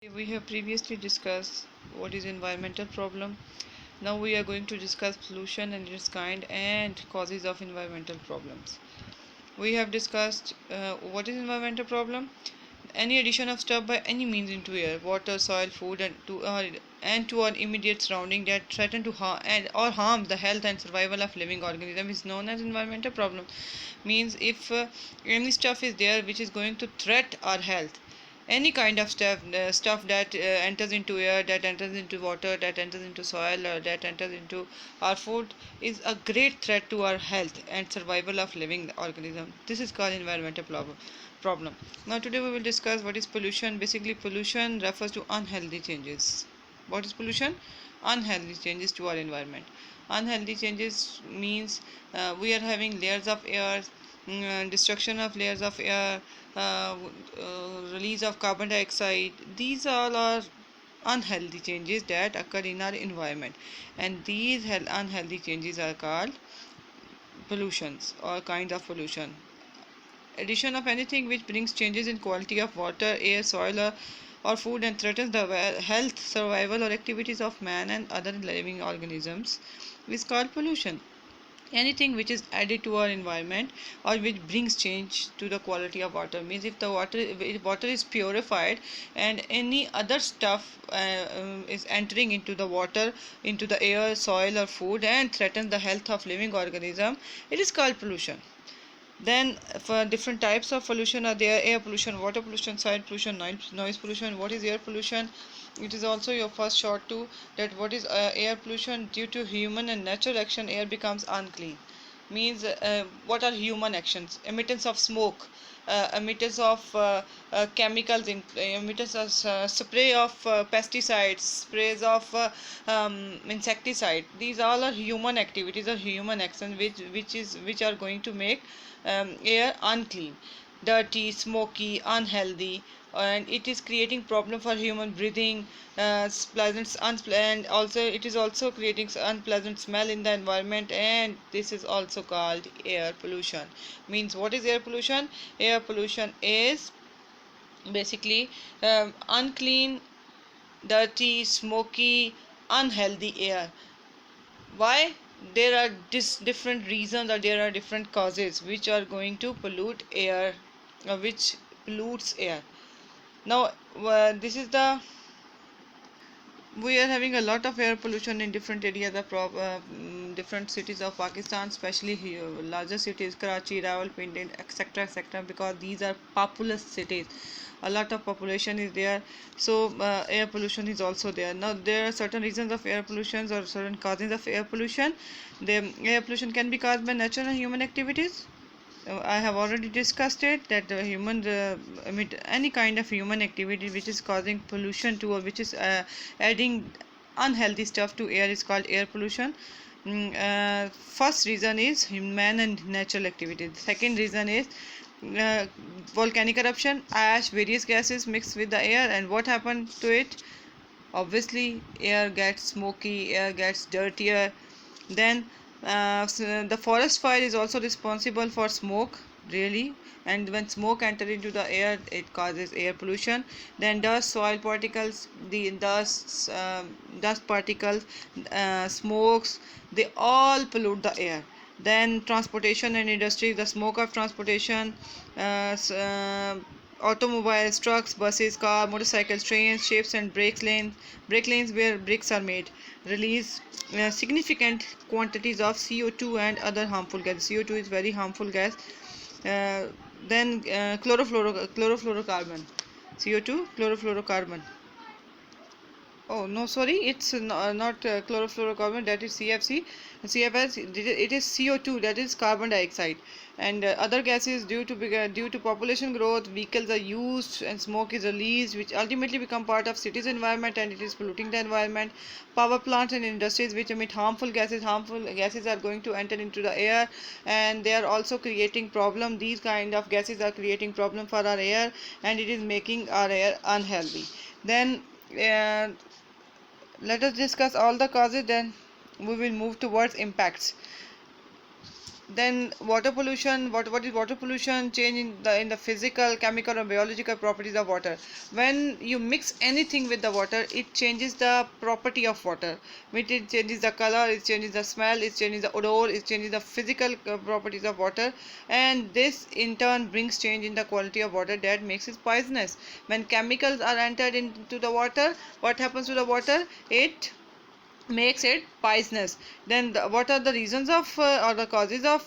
We have previously discussed what is environmental problem. Now we are going to discuss pollution and its kind and causes of environmental problems. We have discussed what is environmental problem. Any addition of stuff by any means into air, water, soil, food, and to our immediate surrounding that threaten to harm or harm the health and survival of living organism is known as environmental problem. Means if any stuff is there which is going to threat our health, any kind of stuff that enters into air, that enters into water, that enters into soil, or that enters into our food is a great threat to our health and survival of living organism. This is called environmental problem. Now today we will discuss what is pollution. Basically pollution refers to unhealthy changes. What is pollution? Unhealthy changes to our environment. Unhealthy changes means we are having layers of air, destruction of layers of air, release of carbon dioxide. These all are unhealthy changes that occur in our environment, and these unhealthy changes are called pollutions or kinds of pollution. Addition of anything which brings changes in quality of water, air, soil, or food and threatens the health, survival, or activities of man and other living organisms is called pollution. Anything which is added to our environment or which brings change to the quality of water, means if the water is purified and any other stuff is entering into the water, into the air, soil, or food and threatens the health of living organism, it is called pollution. Then for different types of pollution are there: air pollution, water pollution, soil pollution, noise pollution. What is air pollution? It is also your first short to that what is air pollution. Due to human and natural action, air becomes unclean. Means what are human actions? Emittance of smoke, emittance of chemicals, emittance of spray of pesticides, sprays of insecticide. These all are human activities or human actions which are going to make air unclean, dirty, smoky, unhealthy, and it is creating problem for human breathing, and also it is also creating unpleasant smell in the environment, and this is also called air pollution. Means what is air pollution? Air pollution is basically unclean, dirty, smoky, unhealthy air. Why? There are different reasons or there are different causes which are going to pollute air, or which pollutes air. Now this is the we are having a lot of air pollution in different areas of different cities of Pakistan, especially here, larger cities, Karachi, Rawalpindi, etc., etc., because these are populous cities. A lot of population is there, so air pollution is also there. Now there are certain reasons of air pollution or certain causes of air pollution. The air pollution can be caused by natural and human activities. I have already discussed it that the human emit any kind of human activity which is causing pollution to, or which is adding unhealthy stuff to air is called air pollution. First reason is human and natural activity. The second reason is uh, volcanic eruption, ash, various gases mixed with the air, and what happened to it? Obviously air gets smoky, air gets dirtier. Then the forest fire is also responsible for smoke, really, and when smoke enters into the air it causes air pollution. Then dust, soil particles, the dust particles, smokes, they all pollute the air. Then transportation and industry, the smoke of transportation, automobiles, trucks, buses, car, motorcycles, trains, ships, and brake lanes where bricks are made, release significant quantities of CO2 and other harmful gases. CO2 is very harmful gas. Then chlorofluorocarbon, CO2, chlorofluorocarbon. Oh no, sorry, it's not chlorofluorocarbon. That is CFC. CFS. It is CO2. That is carbon dioxide, and other gases due to population growth. Vehicles are used and smoke is released, which ultimately become part of cities' environment, and it is polluting the environment. Power plants and industries which emit harmful gases. Harmful gases are going to enter into the air, and they are also creating problem. These kind of gases are creating problem for our air, and it is making our air unhealthy. Then. Let us discuss all the causes, then we will move towards impacts. Then water pollution. What is water pollution? Change in the physical, chemical, or biological properties of water. When you mix anything with the water, it changes the property of water. It changes the color, it changes the smell, it changes the odor, it changes the physical properties of water, and this in turn brings change in the quality of water that makes it poisonous. When chemicals are entered into the water, what happens to the water? It makes it poisonous. Then what are the reasons of or the causes of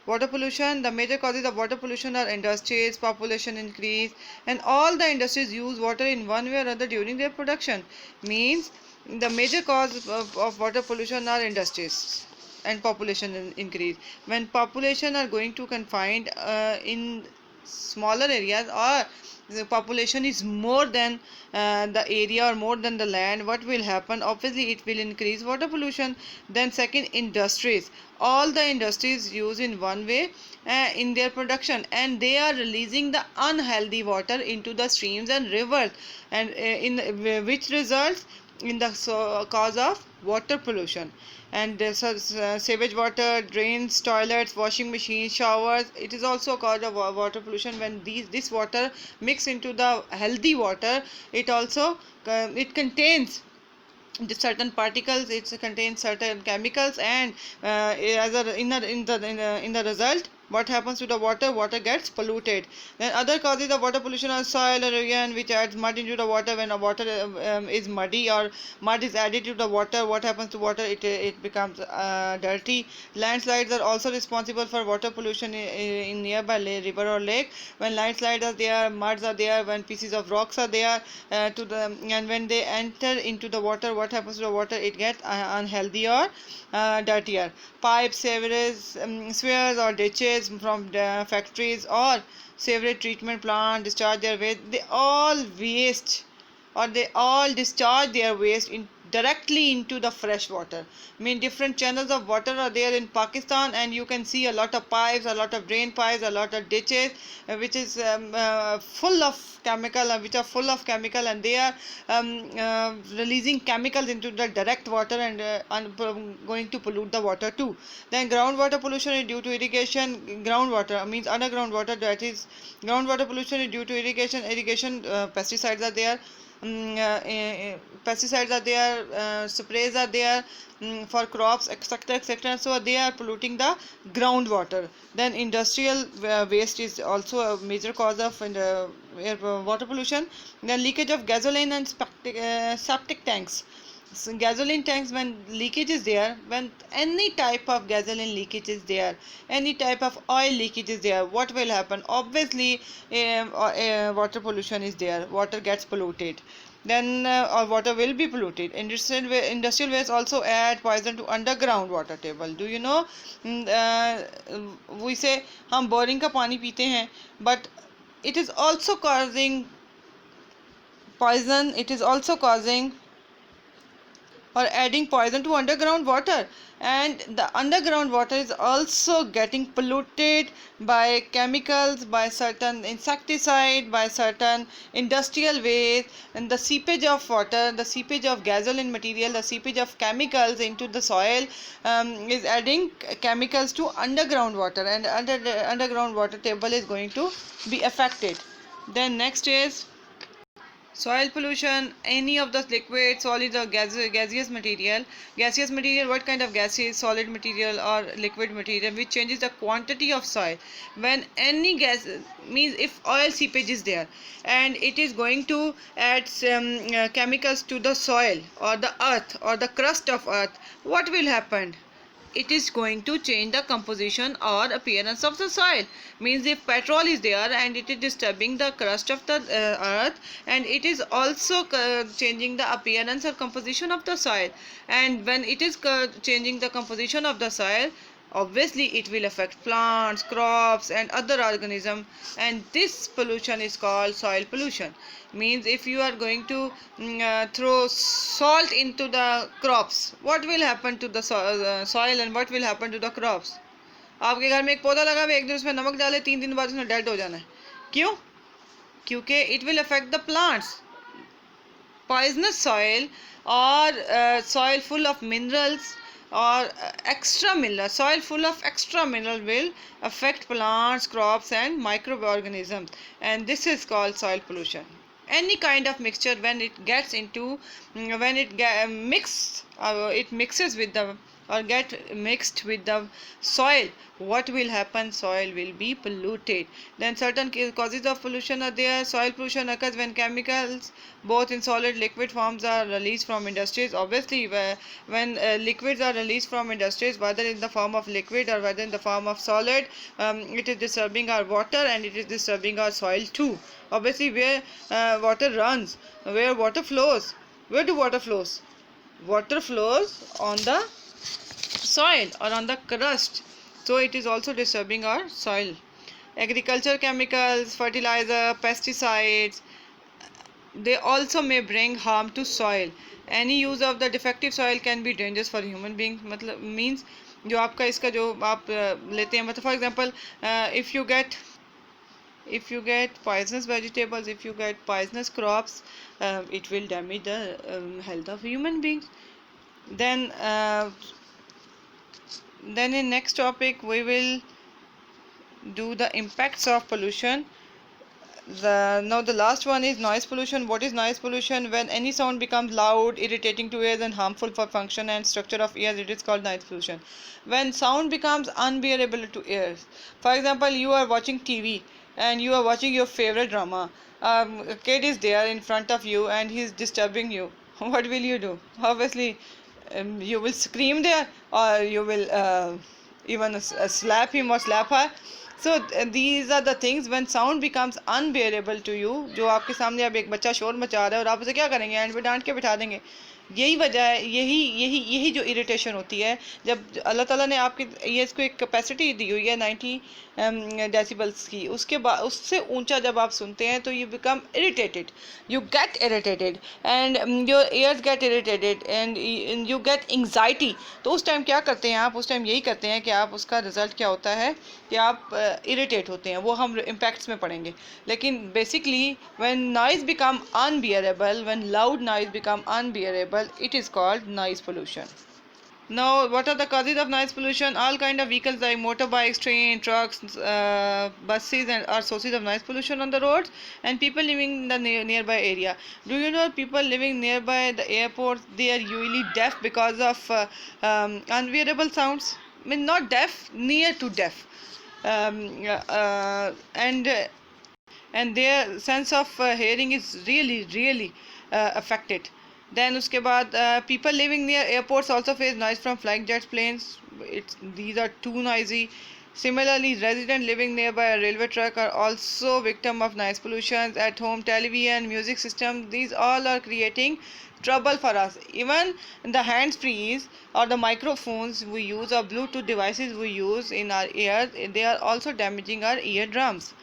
water pollution? The major causes of water pollution are industries, population increase, and all the industries use water in one way or other during their production. Means the major cause of water pollution are industries and population increase. When population are going to confined in smaller areas, or the population is more than the area or more than the land, what will happen? Obviously it will increase water pollution. Then second, industries. All the industries use in one way in their production, and they are releasing the unhealthy water into the streams and rivers, and which results in the cause of water pollution. And sewage water, drains, toilets, washing machines, showers, it is also a cause of water pollution. When this water mix into the healthy water, it also it contains the certain particles, it contains certain chemicals, and as a in the result, what happens to the water? Water gets polluted. Then other causes of water pollution are soil erosion, which adds mud into the water. When the water is muddy or mud is added to the water, what happens to water? It becomes dirty. Landslides are also responsible for water pollution in nearby river or lake. When landslides are there, muds are there, when pieces of rocks are there and when they enter into the water, what happens to the water? It gets unhealthy or dirtier. Pipes, sewers or ditches from the factories or sewage treatment plant discharge their waste. They all discharge their waste directly into the fresh water. I mean, different channels of water are there in Pakistan, and you can see a lot of pipes, a lot of drain pipes, a lot of ditches, which is full of chemical, which are full of chemical, and they are releasing chemicals into the direct water, and going to pollute the water too. Then groundwater pollution is due to irrigation. Groundwater means underground water. That is, groundwater pollution is due to irrigation. Pesticides are there. Pesticides are there, sprays are there for crops, etc., etc. So they are polluting the groundwater. Then industrial waste is also a major cause of water pollution. Then leakage of gasoline and septic tanks. So gasoline tanks, when leakage is there, when any type of gasoline leakage is there, any type of oil leakage is there, what will happen? Obviously water pollution is there, water gets polluted. Then or water will be polluted. Industrial waste also add poison to underground water table. Do you know? We say हम boring का पानी पीते हैं, but it is also causing poison. It is also causing or adding poison to underground water, and the underground water is also getting polluted by chemicals, by certain insecticide, by certain industrial waste, and the seepage of water, the seepage of gasoline material, the seepage of chemicals into the soil is adding chemicals to underground water, and underground water table is going to be affected. Then next is soil pollution. Any of the liquid, solid, or gaseous material. Gaseous material, what kind of gases? Solid material or liquid material, which changes the quantity of soil. When any gas, means if oil seepage is there and it is going to add some chemicals to the soil or the earth or the crust of earth, what will happen? It is going to change the composition or appearance of the soil. Means if petrol is there and it is disturbing the crust of the earth, and it is also changing the appearance or composition of the soil, and when it is changing the composition of the soil, obviously it will affect plants, crops, and other organisms, and this pollution is called soil pollution. Means if you are going to throw salt into the crops, what will happen to the soil, and what will happen to the crops? आपके घर में एक पौधा लगा हुआ है, एक दिन उसमें नमक डाले, 3 दिन बाद उसमें डेड हो जाना है. क्यों? क्योंकि it will affect the plants. Poisonous soil or soil full of minerals or extra mineral, soil full of extra mineral will affect plants, crops and microorganisms, and this is called soil pollution. Any kind of mixture, when it gets into when it it mixes with the or get mixed with the soil, what will happen? Soil will be polluted. Then certain causes of pollution are there. Soil pollution occurs when chemicals both in solid liquid forms are released from industries. Obviously when liquids are released from industries, whether in the form of liquid or whether in the form of solid, it is disturbing our water and it is disturbing our soil too. Obviously where water runs, where water flows, where do water flows? Water flows on the soil or on the crust, so it is also disturbing our soil. Agriculture chemicals, fertilizer, pesticides, they also may bring harm to soil. Any use of the defective soil can be dangerous for human being. मतलब means जो आपका इसका जो आप लेते हैं, मतलब for example if you get poisonous vegetables, if you get poisonous crops, it will damage the health of human beings. Then in next topic we will do the impacts of pollution. Now the last one is noise pollution. What is noise pollution? When any sound becomes loud, irritating to ears and harmful for function and structure of ears, it is called noise pollution. When sound becomes unbearable to ears, for example you are watching TV and you are watching your favorite drama, a kid is there in front of you and he is disturbing you. What will you do? Obviously you will scream there, or you will even slap him or slap her. So these are the things when sound becomes unbearable to you. जो आपके सामने अब एक बच्चा शोर मचा रहा है और आप उसे क्या करेंगे? एंड पे डांट के बिठा देंगे. यही वजह है, यही जो इरिटेशन होती है, जब अल्लाह ताला ने आपके ये इसको एक कैपेसिटी दी हुई है 90 डेसिबल्स की, उसके बाद उससे ऊंचा जब आप सुनते हैं तो you become irritated, you get irritated and your ears get irritated and you get anxiety. तो उस टाइम क्या करते हैं आप? उस टाइम यही करते हैं कि आप, उसका रिजल्ट क्या होता है कि आप इरिटेट होते हैं. वो हम इम्पैक्ट्स में पढ़ेंगे. लेकिन basically when noise become unbearable, when loud noise become unbearable, it is called noise pollution. Now, what are the causes of noise pollution? All kind of vehicles like motorbikes, train, trucks, buses, and are sources of noise pollution on the roads. And people living in the nearby area. Do you know people living nearby the airport? They are usually deaf because of unbearable sounds. I mean, not deaf, near to deaf, um, uh, and uh, and their sense of hearing is really affected. Then उसके बाद people living near airports also face noise from flying jets, planes. These are too noisy. Similarly, residents living nearby a railway track are also victim of noise pollution. At home, television, music system, these all are creating trouble for us. Even the hands-frees or the microphones we use or Bluetooth devices we use in our ears, they are also damaging our eardrums.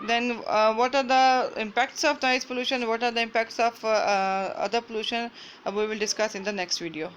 Then what are the impacts of noise pollution? What are the impacts of other pollution? We will discuss in the next video.